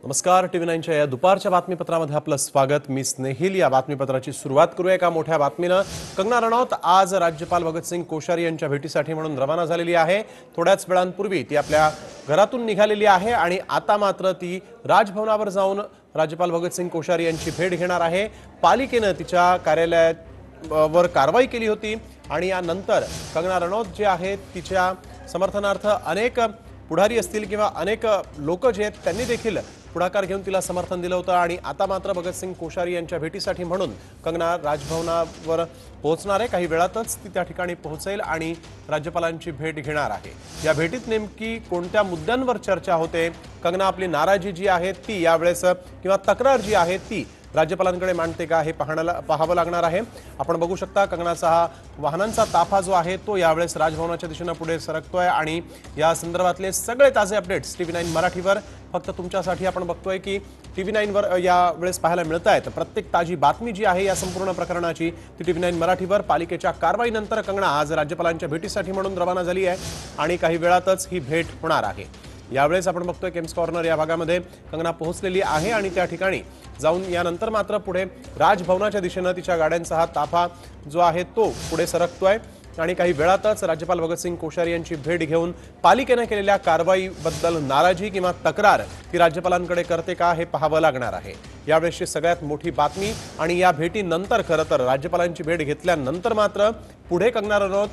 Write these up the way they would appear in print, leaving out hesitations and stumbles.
नमस्कार. TV9च्या या दुपारच्या बातमीपत्रामध्ये आपलं स्वागत. मी स्नेहिल. या बातमीपत्राची सुरुवात करूया एका मोठ्या बातमीनं. कंगना रनौत आज राज्यपाल भगतसिंग कोश्यारी यांच्या भेटीसाठी म्हणून रवाना झालेली आहे. थोड्याच वेळांपूर्वी ती आपल्या घरातून निघालेली आहे आणि आता मात्र ती राजभवनावर जाऊन राज्यपाल भगतसिंग कोश्यारी यांची भेट घेणार आहे. पालिकेनं तिच्या कार्यालयावर कारवाई केली होती आणि यानंतर कंगना रनौत जे आहेत तिच्या समर्थनार्थ अनेक पुढारी असतील किंवा अनेक लोक जे आहेत त्यांनी देखील पुढाकार घेऊन तिला समर्थन दिलं होतं आणि आता मात्र भगतसिंग कोश्यारी यांच्या भेटीसाठी म्हणून कंगना राजभवनावर पोहोचणार आहे. काही वेळातच ती त्या ठिकाणी पोहोचेल आणि राज्यपालांची भेट घेणार आहे. या भेटीत नेमकी कोणत्या मुद्द्यांवर चर्चा होते, कंगना आपली नाराजी जी आहे ती यावेळेस किंवा तक्रार जी आहे ती राज्यपालांकडे मांडते का हे पाहावं लागणार आहे. आपण बघू शकता कंगनाचा हा वाहनांचा ताफा जो आहे तो यावेळेस राजभवनाच्या दिशेने पुढे सरकतोय आणि या संदर्भातले सगळे ताजे अपडेट्स TV9 मराठीवर फक्त तुमच्यासाठी आपण बघतोय की TV9 वर यावेळेस पाहायला मिळत आहेत. प्रत्येक ताजी बातमी जी आहे या संपूर्ण प्रकरणाची ती TV9 मराठीवर. पालिकेच्या कारवाईनंतर कंगना आज राज्यपालांच्या भेटीसाठी म्हणून रवाना झाली आहे आणि काही वेळातच ही भेट होणार आहे. यावेळेस आपण बघतोय केम्स कॉर्नर या भागामध्ये कंगना पोहोचलेली आहे आणि त्या ठिकाणी जाऊन यानंतर मात्र पुढे राजभवनाच्या दिशेने तिच्या गाड्यांचा हा ताफा जो आहे तो पुढे सरकतोय आणि काही वेळातच राज्यपाल भगतसिंग कोश्यारी यांची भेट घेऊन पालिकेने केलेल्या कारवाईबद्दल नाराजी किंवा तक्रार ती राज्यपालांकडे करते का हे पाहावं लागणार आहे. यावेळेसची सगळ्यात मोठी बातमी आणि या भेटीनंतर खरं तर राज्यपालांची भेट घेतल्यानंतर मात्र पुढे कंगना रनौत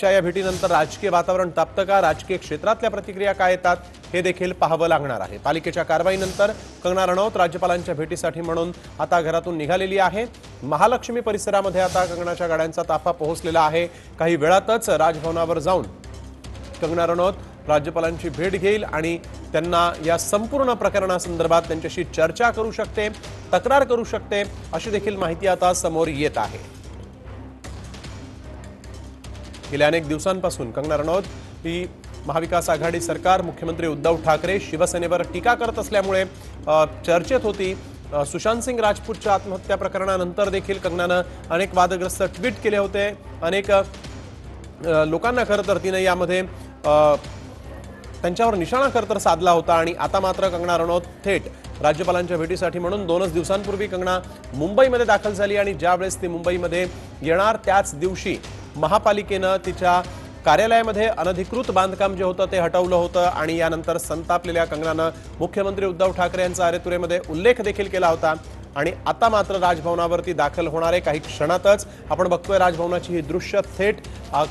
च्या या भेटीनंतर राजकीय वातावरण तापतं का, राजकीय क्षेत्रातल्या प्रतिक्रिया काय येतात हे देखील पाहावं लागणार आहे. पालिकेच्या कारवाईनंतर कंगना रनौत राज्यपालांच्या भेटीसाठी म्हणून आता घरातून निघालेली आहे. महालक्ष्मी परिसरामध्ये आता कंगनाच्या गाड्यांचा ताफा पोहोचलेला आहे. काही वेळातच राजभवनावर जाऊन कंगना रनौत राज्यपालांची भेट घेईल आणि त्यांना या संपूर्ण प्रकरणासंदर्भात त्यांच्याशी चर्चा करू शकते, तक्रार करू शकते अशी देखील माहिती आता समोर येत आहे. गेल्या अनेक दिवसांपासून कंगना रनौत ही महाविकास आघाडी सरकार, मुख्यमंत्री उद्धव ठाकरे, शिवसेनेवर टीका करत असल्यामुळे चर्चेत होती. सुशांत सिंग राजपूतच्या आत्महत्या प्रकरणानंतर देखील कंगनानं अनेक वादग्रस्त ट्विट केले होते. अनेक लोकांना खरं तर तिने यामध्ये त्यांच्यावर निशाणा खरं तर साधला होता आणि आता मात्र कंगना रनौत थेट राज्यपालांच्या भेटीसाठी म्हणून 2 दिवसांपूर्वी कंगना मुंबईमध्ये दाखल झाली आणि ज्यावेळेस ती मुंबईमध्ये येणार त्याच दिवशी महापालिकेनं तिच्या कार्यालयामध्ये अनधिकृत बांधकाम जे होतं ते हटवलं होतं आणि यानंतर संतापलेल्या कंगनानं मुख्यमंत्री उद्धव ठाकरे यांचा अरेतुरेमध्ये उल्लेख देखील केला होता आणि आता मात्र राजभवनावरती दाखल होणार आहे. काही क्षणातच आपण बघतोय राजभवनाची ही दृश्य. थेट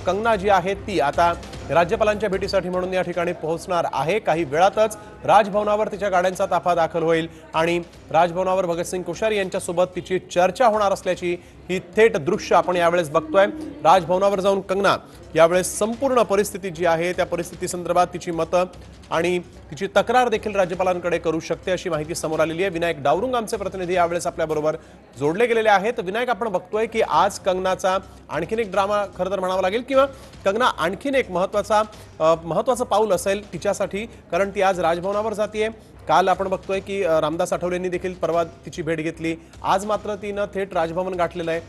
कंगना जी आहे ती आता राज्यपालांच्या भेटीसाठी म्हणून या ठिकाणी पोहोचणार आहे. काही वेळातच राजभवनावर तिच्या गाड्यांचा ताफा दाखल होईल आणि राजभवनावर भगतसिंग कोश्यारी यांच्यासोबत तिची चर्चा होणार असल्याची ही थेट दृश्य आपण यावेळेस बघतोय. राजभवनावर जाऊन कंगना यावेळेस संपूर्ण परिस्थिती जी आहे त्या परिस्थिती संदर्भात तिची मतं आणि तिची तक्रार देखील राज्यपालांकडे करू शकते अशी माहिती समोर आलेली आहे. विनायक डावरुंग आमचे प्रतिनिधी यावेळेस आपल्याबरोबर जोडले गेलेले आहेत. विनायक, आपण बघतोय की आज कंगनाचा आणखीन एक ड्रामा खरं तर म्हणावा लागेल किंवा कंगना आणखीन एक महत्वाचं पाऊल असेल तिच्यासाठी, कारण ती आज राजभवनावर जातीये. काल आपण बघतोय की रामदास आठवलेंनी देखील परवा तिची भेट घेतली. आज मात्र तिनं थेट राजभवन गाठलेलं आहे.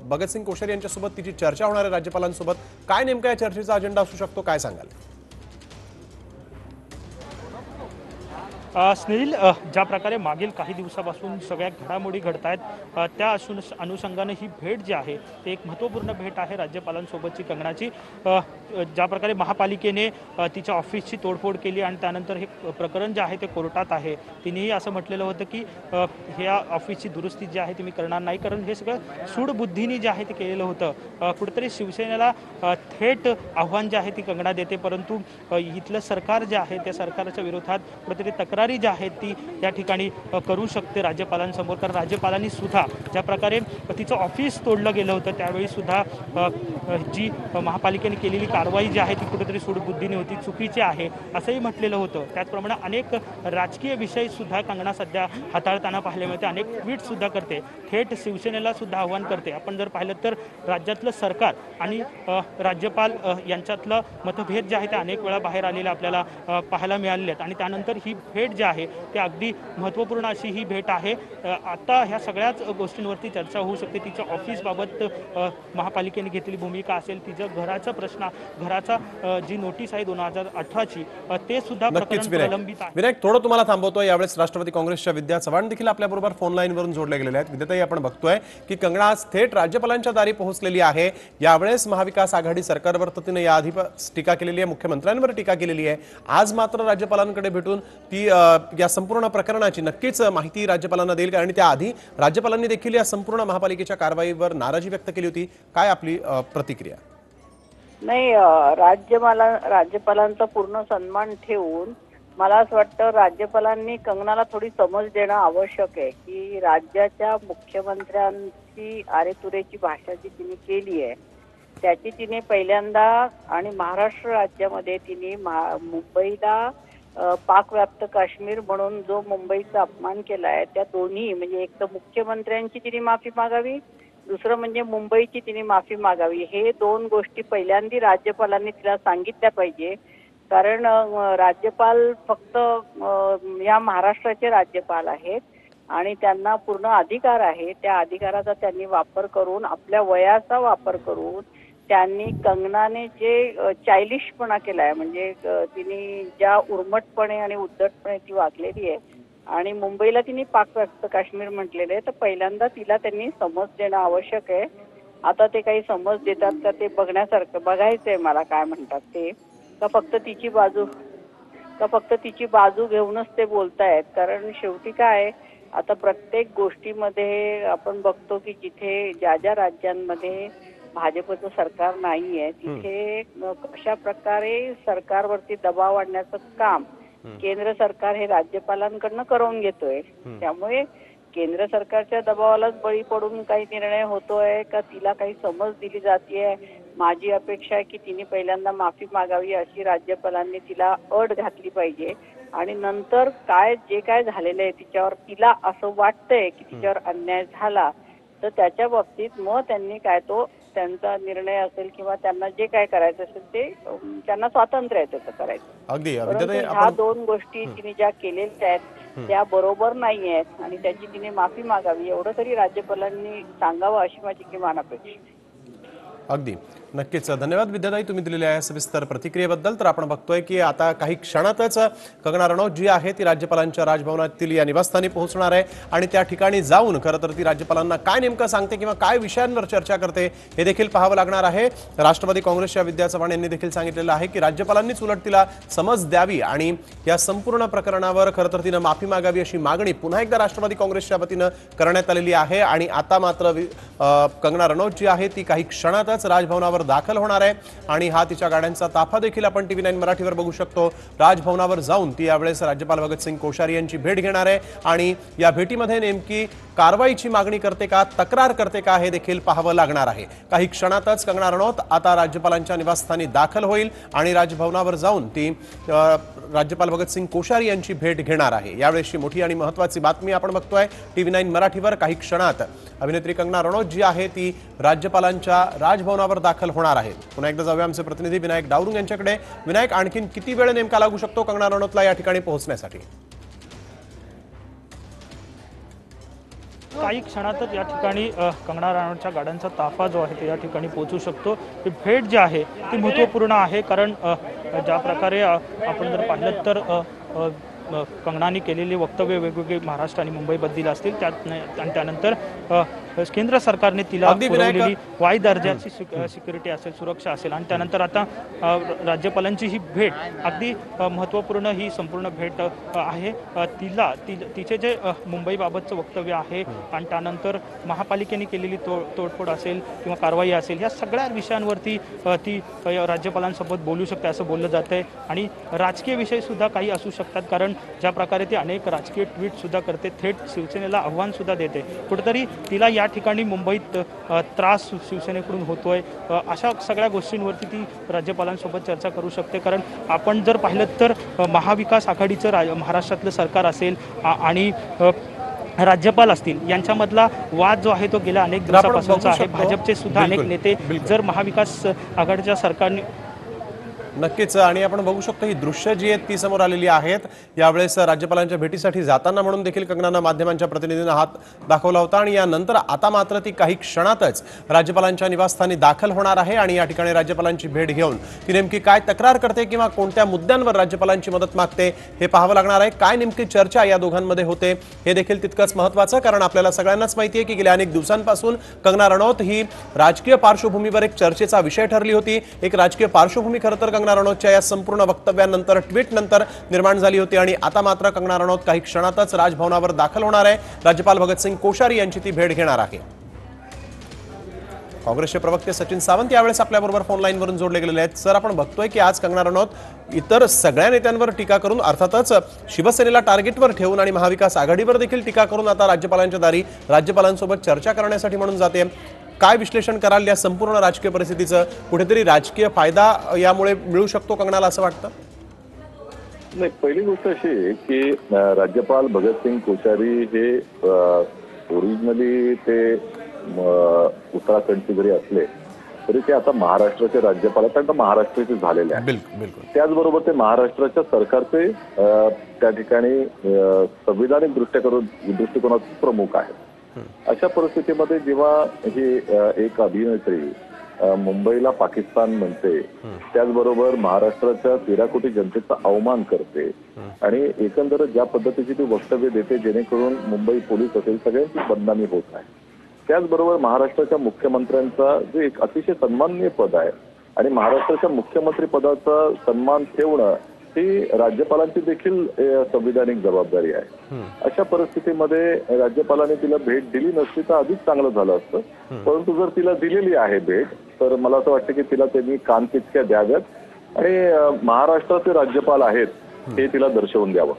भगतसिंग कोश्यारी यांच्यासोबत तिची चर्चा होणार आहे राज्यपालांसोबत. काय नेमका या चर्चेचा अजेंडा असू शकतो, काय सांगाल? स्नेहिल, ज्या प्रकारे मागील काही दिवसापासून सगळ्या घडामोडी घडत आहेत त्या अनुषंगाने ही भेट जी आहे ते एक महत्त्वपूर्ण भेट आहे राज्यपालांसोबतची कंगनाची. ज्या प्रकारे महापालिकेने तिच्या ऑफिसची तोडफोड केली आणि त्यानंतर हे प्रकरण जे आहे ते कोर्टात आहे, तिनेही असं म्हटलेलं होतं की ह्या ऑफिसची दुरुस्ती जी आहे ती मी करणार नाही, कारण हे सगळं सूडबुद्धीने जे आहे ते केलेलं होतं. कुठेतरी शिवसेनेला थेट आव्हान जे आहे ती कंगना देते, परंतु इथलं सरकार जे आहे त्या सरकारच्या विरोधात कुठेतरी तक्रारी ज्या आहेत ती या ठिकाणी करू शकते राज्यपालांसमोर. कारण राज्यपालांनी सुद्धा ज्या प्रकारे तिचं ऑफिस तोडलं गेलं होतं त्यावेळी सुद्धा जी महापालिकेने केलेली कारवाई जी आहे ती कुठेतरी सूडबुद्धीने होती, चुकीची आहे असंही म्हटलेलं होतं. त्याचप्रमाणे अनेक राजकीय विषय सुद्धा कंगना सध्या हाताळताना पाहायला मिळते. अनेक ट्विट सुद्धा करते, थेट शिवसेनेला सुद्धा आव्हान करते. आपण जर पाहिलं तर राज्यातलं सरकार आणि राज्यपाल यांच्यातलं मतभेद जे आहे ते अनेक वेळा बाहेर आलेलं आपल्याला पाहायला मिळालेले आहेत आणि त्यानंतर ही भेट जे आहे ते अगदी महत्त्वपूर्ण अशी ही भेट आहे। आता ह्या सगळ्याच गोष्टींवरती चर्चा होऊ शकते। तिच्या ऑफिसबाबत महापालिकेने घेतलेली भूमिका असेल, तिच्या घराचा प्रश्न, घराचा जी नोटीस आहे 2018ची ते सुद्धा नक्कीच प्रकरण प्रलंबित आहे। विनायक, थोडं तुम्हाला थांबवतो। यावेळेस राष्ट्रवादी काँग्रेसच्या विद्या चव्हाण देखील आपल्याबरोबर फोन लाईनवरून जोडले गेलेले आहेत। विद्याताई, आपण बघतोय की कंगना आज थेट राज्यपालांच्या दारी पोहोचलेली आहे। यावेळेस महाविकास आघाडी सरकारवर तर तिने याआधी टीका केलेली आहे, मुख्यमंत्र्यांवर टीका केलेली आहे। आज मात्र राज्यपालांकडे भेटून ती या संपूर्ण प्रकरणाची नक्कीच माहिती राज्यपालांना देईल, कारण त्याआधी राज्यपालांनी देखील या संपूर्ण महापालिकेच्या कारवाईवर नाराजी व्यक्त केली होती। काय आपली प्रतिक्रिया? नाही, राज्यपालांचा पूर्ण सन्मान ठेवून मला असं वाटतं राज्यपालांनी कंगनाला थोडी समज देणं आवश्यक आहे की राज्याच्या मुख्यमंत्र्यांची आरेतुरेची भाषा जी तिने केली आहे त्याची तिने पहिल्यांदा आणि महाराष्ट्र राज्यामध्ये तिने मुंबईला पाकव्याप्त काश्मीर म्हणून जो मुंबईचा अपमान केला आहे त्या दोन्ही म्हणजे एक तर मुख्यमंत्र्यांची तिने माफी मागावी, दुसरं म्हणजे मुंबईची तिने माफी मागावी। हे दोन गोष्टी पहिल्यांदा राज्यपालांनी तिला सांगितल्या पाहिजे, कारण राज्यपाल फक्त या महाराष्ट्राचे राज्यपाल आहेत आणि त्यांना पूर्ण अधिकार आहे। त्या अधिकाराचा त्यांनी वापर करून, आपल्या वयाचा वापर करून त्यांनी कंगनाने जे चायलिशपणा केलाय, म्हणजे तिने ज्या उर्मटपणे आणि उद्धटपणे ती वागलेली आहे आणि मुंबईला तिने पाकव्याप्त काश्मीर म्हटलेलं आहे, तर पहिल्यांदा तिला त्यांनी समज देणं आवश्यक आहे। आता ते काही समज देतात का ते बघायचंय मला, काय म्हणतात ते, का फक्त तिची बाजू घेऊनच ते बोलतायत। कारण शेवटी काय, आता प्रत्येक गोष्टीमध्ये आपण बघतो की जिथे ज्या राज्यांमध्ये भाजपचं सरकार नाहीये तिथे कशा प्रकारे सरकारवरती दबाव आणण्याचं काम केंद्र सरकार हे राज्यपालांकडनं करून घेतोय। त्यामुळे केंद्र सरकारच्या दबावालाच बळी पडून काही निर्णय होतोय का तिला काही समज दिली जातेय? माझी अपेक्षा आहे की तिने पहिल्यांदा माफी मागावी, अशी राज्यपालांनी तिला अट घातली पाहिजे आणि नंतर जे काय झालेलं आहे तिच्यावर तिला असं वाटतंय की तिच्यावर अन्याय झाला तर त्याच्या बाबतीत मग त्यांनी त्यांचा निर्णय असेल किंवा त्यांना जे काय करायचं असेल ते त्यांना स्वातंत्र्य आहे त्याचं करायचं। अगदी ह्या दोन गोष्टी तिने ज्या केलेल्या आहेत त्या बरोबर नाही आहेत आणि त्याची तिने माफी मागावी एवढं तरी राज्यपालांनी सांगावं अशी माझी किमान अपेक्षा आहे। अगदी नक्कीच धन्यवाद विद्याताई, तुम्ही दिलेल्या या सविस्तर प्रतिक्रियेबद्दल। तर आपण बघतोय की आता काही क्षणातच कंगना रनौत जी आहे ती राज्यपालांच्या राजभवनातील या निवासस्थानी पोहोचणार आहे आणि त्या ठिकाणी जाऊन खरं तर ती राज्यपालांना काय नेमकं सांगते किंवा काय विषयांवर चर्चा करते हे देखील पाहावं लागणार आहे। राष्ट्रवादी काँग्रेसच्या विद्या चव्हाण यांनी देखील सांगितलेलं आहे की राज्यपालांनीच उलट तिला समज द्यावी आणि या संपूर्ण प्रकरणावर खरं तर तिनं माफी मागावी अशी मागणी पुन्हा एकदा राष्ट्रवादी काँग्रेसच्या वतीनं करण्यात आलेली आहे। आणि आता मात्र कंगना रनौत जी आहे ती काही क्षणातच राजभवनावर दाखल होणार आहे आणि हा तिच्या गाड्यांचा ताफा देखील आपण TV9 मराठीवर बघू शकतो। राजभवनावर जाऊन ती यावेळेस राज्यपाल भगतसिंग कोश्यारी यांची भेट घेणार आहे आणि या भेटीमध्ये नेमकी कारवाईची मागणी करते का, तक्रार करते का हे देखील पाहावं लागणार आहे। काही क्षणातच कंगना रनौत आता राज्यपालांच्या निवासस्थानी दाखल होईल आणि राजभवनावर जाऊन ती राज्यपाल भगतसिंग कोश्यारी यांची भेट घेणार आहे। यावेळेसची मोठी आणि महत्त्वाची बातमी आपण बघतोय TV9 मराठीवर। काही क्षणात अभिनेत्री कंगना रनौत जी आहे ती राज्यपालांच्या राजभवनावर दाखल होणार आहे। पुन्हा एकदा जाऊया आमचे प्रतिनिधी विनायक डावरुंग यांच्याकडे। विनायक, आणखीन किती वेळ नेमका लागू शकतो कंगना रनौतला या ठिकाणी पोहोचण्यासाठी? काही क्षणातच या ठिकाणी कंगना रनौतच्या गाड्यांचा ताफा जो आहे ते या ठिकाणी पोहोचू शकतो। ही भेट जी आहे ती महत्त्वपूर्ण आहे, कारण ज्या प्रकारे आपण जर पाहिलं तर कंगनाने केलेली वक्तव्य वेगवेगळे महाराष्ट्र आणि मुंबईबद्दल असतील, त्यानंतर केंद्र सरकारने तिला पुरवलेली वाई दर्जाची सिक्युरिटी असेल, सुरक्षा असेल आणि त्यानंतर आता राज्यपालांची ही भेट अगदी महत्त्वपूर्ण ही संपूर्ण भेट आहे। तिचे जे मुंबईबाबतचं वक्तव्य आहे आणि त्यानंतर महापालिकेने केलेली तोडफोड असेल किंवा कारवाई असेल, या सगळ्या विषयांवरती ती राज्यपालांसोबत बोलू शकते असं बोललं जातंय। आणि राजकीय विषयसुद्धा काही असू शकतात, कारण ज्या प्रकारे ती अनेक राजकीय ट्विटसुद्धा करते, थेट शिवसेनेला आव्हानसुद्धा देते। कुठेतरी तिला या ठिकाणी मुंबईत त्रास शिवसेनेकडून होतोय, अशा सगळ्या गोष्टींवरती ती राज्यपालांसोबत चर्चा करू शकते। कारण आपण जर पाहिलं तर महाविकास आघाडीचं महाराष्ट्रातलं सरकार असेल आणि राज्यपाल असतील यांच्यामधला वाद जो आहे तो गेल्या अनेक दिवसापासूनचा आहे। भाजपचे सुद्धा अनेक नेते जर महाविकास आघाडीच्या सरकारने नक्कीच आणि आपण बघू शकतो ही दृश्य जी आहेत ती समोर आलेली आहेत। यावेळेस राज्यपालांच्या भेटीसाठी जाताना म्हणून देखील कंगनानं माध्यमांच्या प्रतिनिधींना हात दाखवला होता आणि यानंतर आता मात्र ती काही क्षणातच राज्यपालांच्या निवासस्थानी दाखल होणार आहे आणि या ठिकाणी राज्यपालांची भेट घेऊन ती नेमकी काय तक्रार करते किंवा कोणत्या मुद्द्यांवर राज्यपालांची मदत मागते हे पाहावं लागणार आहे। काय नेमकी चर्चा या दोघांमध्ये होते हे देखील तितकंच महत्त्वाचं, कारण आपल्याला सगळ्यांनाच माहिती आहे की गेल्या अनेक दिवसांपासून कंगना रनौत ही राजकीय पार्श्वभूमीवर एक चर्चेचा विषय ठरली होती। एक राजकीय पार्श्वभूमी खरं तर कंगना रनौतच्या या संपूर्ण वक्तव्यानंतर ट्विट नंतर निर्माण झाली होती आणि आता मात्र कंगना रनौत काही क्षणातच राजभवनावर दाखल होणार आहे। राज्यपाल भगतसिंग कोश्यारी यांची ती भेट घेणार आहे। काँग्रेसचे प्रवक्ते सचिन सावंत यावेळेस आपल्याबरोबर फोन लाईनवरून जोडले गेलेले आहेत। सर, आपण बघतोय की आज कंगना रनौत इतर सगळ्या नेत्यांवर टीका करून, अर्थातच शिवसेनेला टार्गेटवर ठेवून आणि महाविकास आघाडीवर देखील टीका करून आता राज्यपालांच्या दारी राज्यपालांसोबत चर्चा करण्यासाठी म्हणून जाते। काय विश्लेषण कराल या संपूर्ण राजकीय परिस्थितीचं? कुठेतरी राजकीय फायदा यामुळे मिळू शकतो कंगनाला असं वाटतं? नाही, पहिली गोष्ट अशी आहे की राज्यपाल भगतसिंग कोश्यारी हे ओरिजिनली ते उत्तराखंडचे जरी असले तरी ते आता महाराष्ट्राचे राज्यपाल आहेत, कारण महाराष्ट्राचे झालेले आहेत। बिलकुल। त्याचबरोबर ते महाराष्ट्राच्या सरकारचे त्या ठिकाणी संविधानिक दृष्टिकोनाचे प्रमुख आहेत। अशा परिस्थितीमध्ये जेव्हा ही एक अभिनेत्री मुंबईला पाकिस्तान म्हणते, त्याचबरोबर महाराष्ट्राच्या 13 कोटी जनतेचा अवमान करते आणि एकंदर ज्या पद्धतीची ती वक्तव्य देते जेणेकरून मुंबई पोलीस असेल सगळ्यांची बदनामी होत आहे। त्याचबरोबर महाराष्ट्राच्या मुख्यमंत्र्यांचा जे एक अतिशय सन्माननीय पद आहे आणि महाराष्ट्राच्या मुख्यमंत्री पदाचा सन्मान ठेवणं ही राज्यपालांची देखील संविधानिक जबाबदारी आहे। अशा परिस्थितीमध्ये राज्यपालांनी तिला भेट दिली नसती तर अधिक चांगलं झालं असतं, परंतु जर तिला दिलेली आहे भेट तर मला असं वाटतं की तिला त्यांनी कानपिचक्या द्याव्यात आणि महाराष्ट्राचे राज्यपाल आहेत हे तिला दर्शवून द्यावं।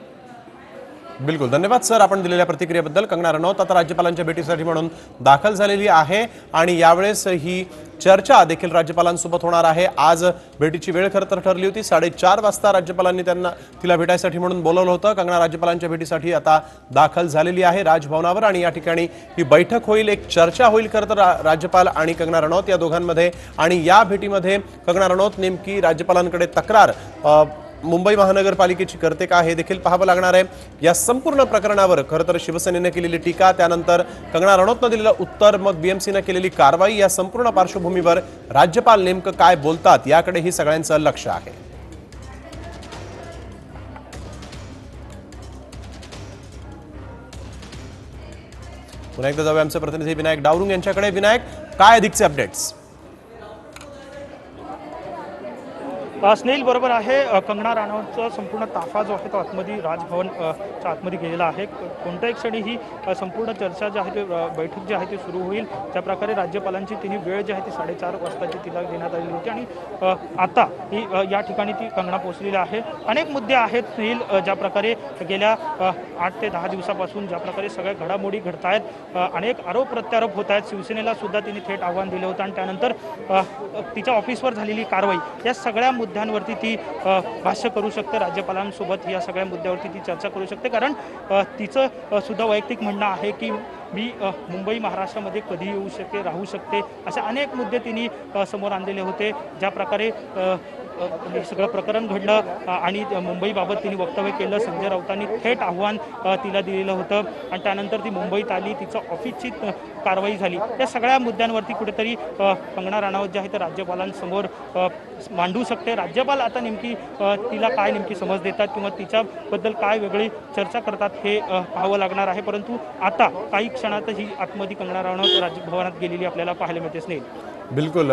बिलकुल, धन्यवाद सर आपण दिलेल्या प्रतिक्रियेबद्दल। कंगना रनौत आता राज्यपालांच्या भेटीसाठी म्हणून दाखल झालेली आहे आणि यावेळेस ही चर्चा देखील राज्यपालांसोबत होणार आहे। आज भेटीची वेळ खरं तर ठरली होती, 4:30 वाजता राज्यपालांनी तिला भेटायसाठी म्हणून बोलवलं होतं। कंगना राज्यपालांच्या भेटीसाठी आता दाखल झालेली आहे राजभवनावर आणि या ठिकाणी ही बैठक होईल, एक चर्चा होईल खरं तर राज्यपाल आणि कंगना रनौत या दोघांमध्ये। आणि या भेटीमध्ये कंगना रनौत नेमकी राज्यपालांकडे तक्रार मुंबई महानगरपालिकेची करते का हे देखील पाहावं लागणार आहे। या संपूर्ण प्रकरणावर खरं तर शिवसेनेने केलेली टीका, त्यानंतर कंगना रनौतनं दिलेलं उत्तर, मग बीएमसीनं केलेली कारवाई, या संपूर्ण पार्श्वभूमीवर राज्यपाल नेमकं काय बोलतात याकडेही सगळ्यांचं लक्ष आहे। पुन्हा एकदा जाऊया आमचे प्रतिनिधी विनायक डावरुंग यांच्याकडे। विनायक, काय अधिकचे अपडेट्स? स्नेहिल बरोबर आहे, कंगना रनौतचा संपूर्ण ताफा जो आहे तो आतमध्ये राजभवनच्या आतमध्ये गेलेला आहे। कोणत्याही क्षणी ही संपूर्ण चर्चा जी आहे ते बैठक जी आहे ती सुरू होईल। ज्या प्रकारे राज्यपालांची तिने वेळ जी आहे ती 4:30 वाजताची तिला देण्यात आलेली होती आणि आता ही या ठिकाणी ती कंगना पोहोचलेली आहे। अनेक मुद्दे आहेत स्नेहिल, ज्या प्रकारे गेल्या 8 ते 10 दिवसापासून ज्या प्रकारे सगळ्या घडामोडी घडत आहेत, अनेक आरोप प्रत्यारोप होत आहेत। शिवसेनेला सुद्धा तिने थेट आव्हान दिलं होतं आणि त्यानंतर तिच्या ऑफिसवर झालेली कारवाई, या सगळ्या मुद्द्यांवरती ती भाष्य करू शकते राज्यपालांसोबत। या सगळ्या मुद्द्यावरती ती चर्चा करू शकते, कारण तिचं सुद्धा वैयक्तिक म्हणणं आहे की मी मुंबई महाराष्ट्रामध्ये कधी येऊ शकते, राहू शकते, असे अनेक मुद्दे तिने समोर आणलेले होते। ज्या प्रकारे हे सगळं प्रकरण घडलं आणि मुंबईबाबत तिने वक्तव्य केलं, संजय राऊतांनी थेट आव्हान तिला दिलेलं होतं आणि त्यानंतर ती मुंबईत आली, तिचं ऑफिसची कारवाई झाली। या सगळ्या मुद्द्यांवरती कुठेतरी कंगना रनौत जे आहे ते राज्यपालांसमोर मांडू शकते। राज्यपाल आता नेमकी तिला काय नेमकी समज देतात किंवा तिच्याबद्दल काय वेगळी चर्चा करतात हे पाहावं लागणार आहे। परंतु आता काही क्षणातच ही आतमध्ये कंगना रनौत राजभवनात गेलेली आपल्याला पाहायला मिळते स्नेहिल। बिलकुल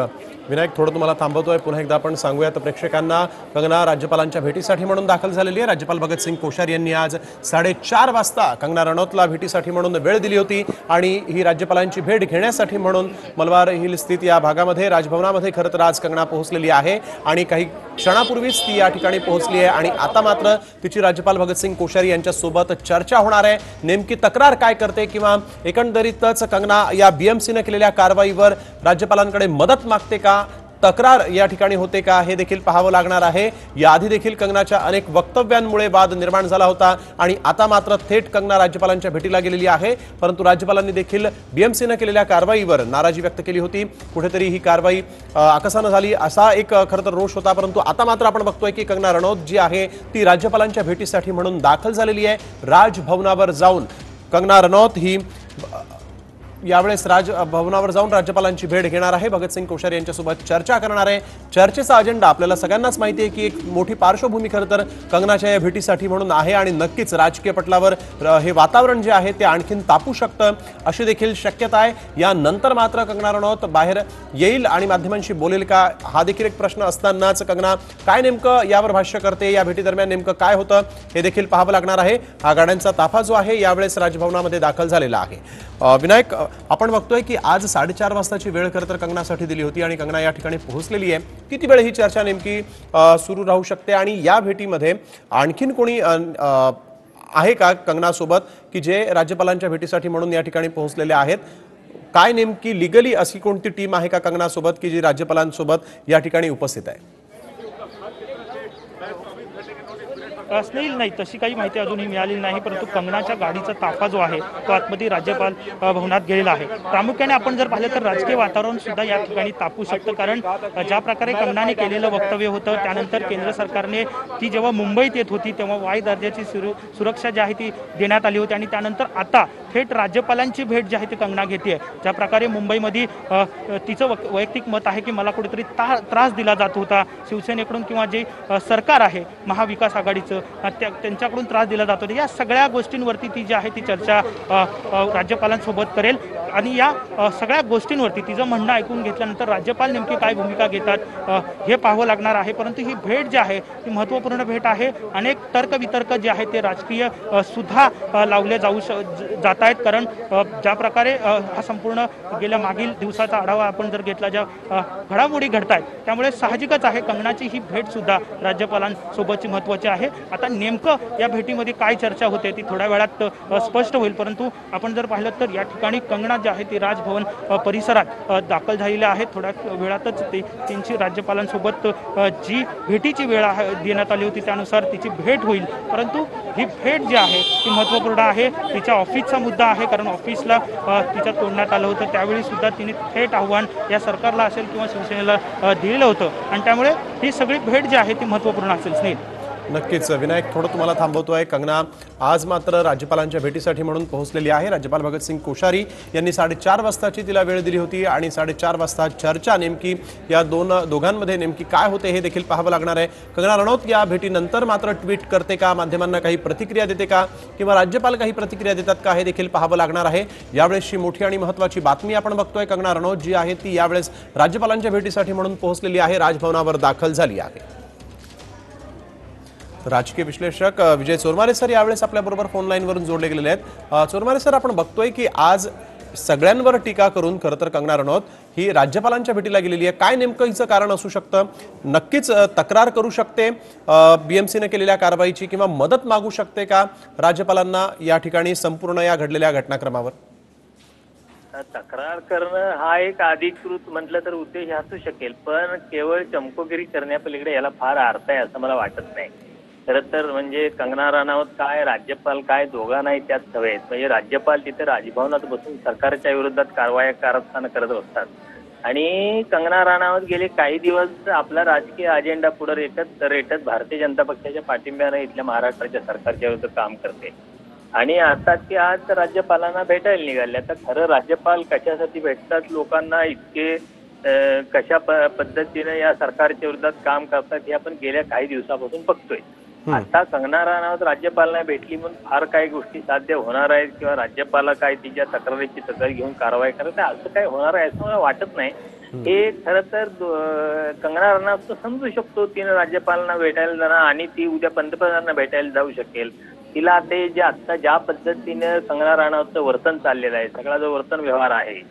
विनायक, थोडं तुम्हाला थांबवतोय, पुन्हा एकदा आपण सांगूयात प्रेक्षकांना, कंगना राज्यपालांच्या भेटीसाठी म्हणून दाखल झालेली आहे। राज्यपाल भगतसिंग कोश्यारी यांनी आज 4:30 वाजता कंगना रनौतला भेटीसाठी म्हणून वेळ दिली होती आणि ही राज्यपालांची भेट घेण्यासाठी म्हणून मलबार हिल स्थित या भागामध्ये राजभवनामध्ये खरं तर आज कंगना पोहोचलेली आहे आणि काही क्षणापूर्वीच ती या ठिकाणी पोहोचली आहे आणि आता मात्र तिची राज्यपाल भगतसिंग कोश्यारी यांच्या सोबत चर्चा होणार आहे। नेमकी तक्रार काय करते किंवा एकंदरीतच कंगना या बीएमसीने केलेल्या कारवाईवर राज्यपालांकडे मदत मागते का, तक्रार या ठिकाणी होते का हे देखील पाहावं लागणार आहे। याआधी देखील कंगनाच्या अनेक वक्तव्यांमुळे वाद निर्माण झाला होता आणि आता मात्र थेट कंगना राज्यपालांच्या भेटीला गेलेली आहे, परंतु राज्यपालांनी देखील बीएमसीने केलेल्या कारवाईवर नाराजी व्यक्त केली होती। कुठेतरी ही कारवाई आकसानं झाली असा एक खरं तर रोष होता, परंतु आता मात्र आपण बघतोय की कंगना रनौत जी आहे ती राज्यपालांच्या भेटीसाठी म्हणून दाखल झालेली आहे। राजभवनावर जाऊन कंगना रनौत ही यावेळेस राजभवनावर जाऊन राज्यपालांची भेट घेणार आहे, भगतसिंग कोश्यारी यांच्यासोबत चर्चा करणार आहे। चर्चेचा अजेंडा आपल्याला सगळ्यांनाच माहिती आहे की एक मोठी पार्श्वभूमी खरं तर कंगनाच्या या भेटीसाठी म्हणून आहे आणि नक्कीच राजकीय पटलावर हे वातावरण जे आहे ते आणखीन तापू शकतं अशी देखील शक्यता आहे। यानंतर मात्र कंगना रनौत बाहेर येईल आणि माध्यमांशी बोलेल का हा देखील एक प्रश्न असतानाच कंगना काय नेमकं यावर भाष्य करते, या भेटीदरम्यान नेमकं काय होतं हे देखील पाहावं लागणार आहे। हा गाड्यांचा ताफा जो आहे यावेळेस राजभवनामध्ये दाखल झालेला आहे। विनायक, आपण बघतोय की आज 4:30 वाजताची वेळ खरं तर कंगनासाठी दिली होती आणि कंगना या ठिकाणी पोहोचलेली आहे। किती वेळ ही चर्चा नेमकी सुरू राहू शकते आणि या भेटीमध्ये आणखीन कोणी आहे का कंगनासोबत की जे राज्यपालांच्या भेटीसाठी म्हणून या ठिकाणी पोहोचलेले आहेत? काय नेमकी लिगली अशी कोणती टीम आहे का कंगनासोबत की जी राज्यपालांसोबत या ठिकाणी उपस्थित आहे? स्नेहिल, नाही तशी काही माहिती अजूनही मिळालेली नाही, परंतु कंगनाच्या गाडीचा ताफा जो आहे तो आतमध्ये राज्यपाल भवनात गेलेला आहे। प्रामुख्याने आपण जर पाहिलं तर राजकीय वातावरण सुद्धा या ठिकाणी तापू शकतं, कारण ज्या प्रकारे कंगनाने केलेलं वक्तव्य होतं त्यानंतर केंद्र सरकारने ती जेव्हा मुंबईत येत होती तेव्हा वाय दर्जाची सुरक्षा जी आहे ती देण्यात आली होती आणि त्यानंतर आता थेट राज्यपालांची भेट जी आहे ती कंगना घेते। ज्या प्रकारे मुंबईमध्ये तिचं वैयक्तिक मत आहे की मला कुठेतरी त्रास दिला जात होता शिवसेनेकडून किंवा जे सरकार आहे महाविकास आघाडीचं त्यांच्याकडून त्रास दिला जातो, या सगळ्या गोष्टींवरती ती जी आहे ती चर्चा राज्यपालांसोबत करेल आणि या सगळ्या गोष्टींवरती तिचं म्हणणं ऐकून घेतल्यानंतर राज्यपाल नेमकी काय भूमिका घेतात हे पाहावं लागणार आहे। परंतु ही भेट जी आहे ती महत्त्वपूर्ण भेट आहे। अनेक तर्कवितर्क जे आहे ते राजकीय सुद्धा लावले जात आहेत, कारण ज्या प्रकारे हा संपूर्ण गेल्या मागील दिवसाचा आढावा आपण जर घेतला ज्या घडामोडी घडतायत त्यामुळे साहजिकच आहे कंगनाची ही भेट सुद्धा राज्यपालांसोबतची महत्त्वाची आहे। आता नेमकं या भेटीमध्ये काय चर्चा होते ती थोड्या वेळात स्पष्ट होईल, परंतु आपण जर पाहिलं तर या ठिकाणी कंगना जी आहे ती राजभवन परिसरात दाखल झालेली आहे। थोड्या वेळातच त्यांची राज्यपालांसोबत जी भेटीची वेळ देण्यात आली होती त्यानुसार तिची भेट होईल, परंतु ही भेट जी आहे ती महत्त्वपूर्ण आहे। तिच्या ऑफिसचा मुद्दा आहे, कारण ऑफिसला तिच्या तोडण्यात आलं होतं त्यावेळी सुद्धा तिने थेट आव्हान या सरकारला असेल किंवा शिवसेनेला दिलेलं होतं आणि त्यामुळे ही सगळी भेट जी आहे ती महत्त्वपूर्ण असेल। स्नेहिल, नक्कीच विनायक, थोडं तुम्हाला थांबवतोय। कंगना आज मात्र राज्यपालांच्या भेटीसाठी म्हणून पोहोचलेली आहे। राज्यपाल भगतसिंग कोश्यारी यांनी 4:30 वाजताची तिला वेळ दिली होती आणि 4:30 वाजता चर्चा नेमकी या दोघांमध्ये नेमकी काय होते हे देखील पाहावं लागणार आहे। कंगना रनौत या भेटीनंतर मात्र ट्विट करते का, माध्यमांना काही प्रतिक्रिया देते का किंवा राज्यपाल काही प्रतिक्रिया देतात का हे देखील पाहावं लागणार आहे। यावेळेसची मोठी आणि महत्त्वाची बातमी आपण बघतोय, कंगना रनौत जी आहे ती यावेळेस राज्यपालांच्या भेटीसाठी म्हणून पोहोचलेली आहे, राजभवनावर दाखल झाली आहे। राजकीय विश्लेषक विजय चोरमारे सर यावेळेस आपल्याबरोबर फोन लाईनवरून जोडले गेलेले आहेत। चोरमारे सर, आपण बघतोय की आज सगळ्यांवर टीका करून खरं तर कंगना रनौत ही राज्यपालांच्या भेटीला गेलेली आहे। काय नेमकं हिचं कारण असू शकतं? नक्कीच तक्रार करू शकते बीएमसीने केलेल्या कारवाईची किंवा मदत मागू शकते का राज्यपालांना या ठिकाणी संपूर्ण या घडलेल्या घटनाक्रमावर? तक्रार करणं हा एक अधिकृत म्हटलं तर उद्देश असू शकेल, पण केवळ चमकोगिरी करण्यापलीकडे याला फार अर्थ आहे असं मला वाटत नाही। खरं तर म्हणजे कंगना रनौत काय राज्यपाल काय दोघांनाही त्यात सवय आहेत। म्हणजे राज्यपाल तिथे राजभवनात बसून सरकारच्या विरोधात कारवाया करत असतात आणि कंगना रनौत गेले काही दिवस आपला राजकीय अजेंडा पुढे रेटत भारतीय जनता पक्षाच्या पाठिंब्याने इथल्या महाराष्ट्राच्या सरकारच्या विरोधात काम करते आणि आता ते आज राज्यपालांना भेटायला निघाले। आता खरं राज्यपाल कशासाठी भेटतात, लोकांना इतके कशा पद्धतीने या सरकारच्या विरोधात काम करतात हे आपण गेल्या काही दिवसापासून बघतोय। आता कंगना रनौत राज्यपालांना भेटली म्हणून फार काही गोष्टी साध्य होणार आहेत किंवा राज्यपाला काय तिच्या तक्रारीची दखल घेऊन कारवाई करत असं काय होणार आहे असं मला वाटत नाही। हे खरं तर कंगना रनौत समजू शकतो, तिने राज्यपालांना भेटायला जाणार आणि ती उद्या पंतप्रधानांना भेटायला जाऊ शकेल। तिला ते जे आता ज्या पद्धतीने कंगना रनौतचं वर्तन चाललेलं आहे, सगळा जो वर्तन व्यवहार आहे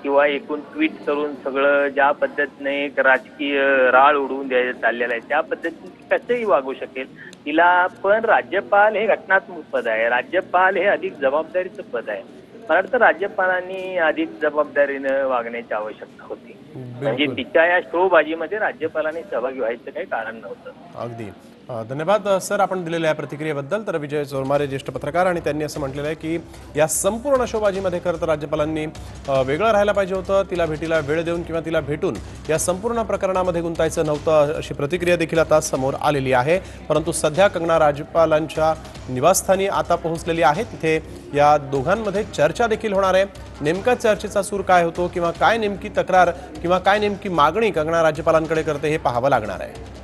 किंवा एकूण ट्विट करून सगळं ज्या पद्धतीने एक राजकीय राळ उडवून द्यायचं चाललेलं आहे त्या पद्धतीने कसंही वागू शकेल तिला। पण राज्यपाल हे घटनात्मक पद आहे, राज्यपाल हे अधिक जबाबदारीचं पद आहे। मला वाटतं राज्यपालांनी अधिक जबाबदारीनं वागण्याची आवश्यकता होती। म्हणजे तिच्या या शोबाजीमध्ये राज्यपालांनी सहभागी व्हायचं काही कारण नव्हतं. अगदी धन्यवाद सर आपण दिलेल्या या प्रतिक्रियेबद्दल. तर विजय चोरमारे ज्येष्ठ पत्रकार आणि त्यांनी असं म्हटलेलं आहे की या संपूर्ण शोबाजीमध्ये खरं तर राज्यपालांनी वेगळं राहायला पाहिजे होतं, तिला भेटीला वेळ देऊन किंवा तिला भेटून या संपूर्ण प्रकरणामध्ये गुंतायचं नव्हतं, अशी प्रतिक्रिया देखील आता समोर आलेली आहे. परंतु सध्या कंगना राज्यपालांच्या निवासस्थानी आता पोहोचलेली आहे. तिथे या दोघांमध्ये चर्चा देखील होणार आहे. नेमका चर्चेचा सूर काय होतो किंवा काय नेमकी तक्रार किंवा काय नेमकी मागणी कंगना राज्यपालांकडे करते हे पाहावं लागणार आहे.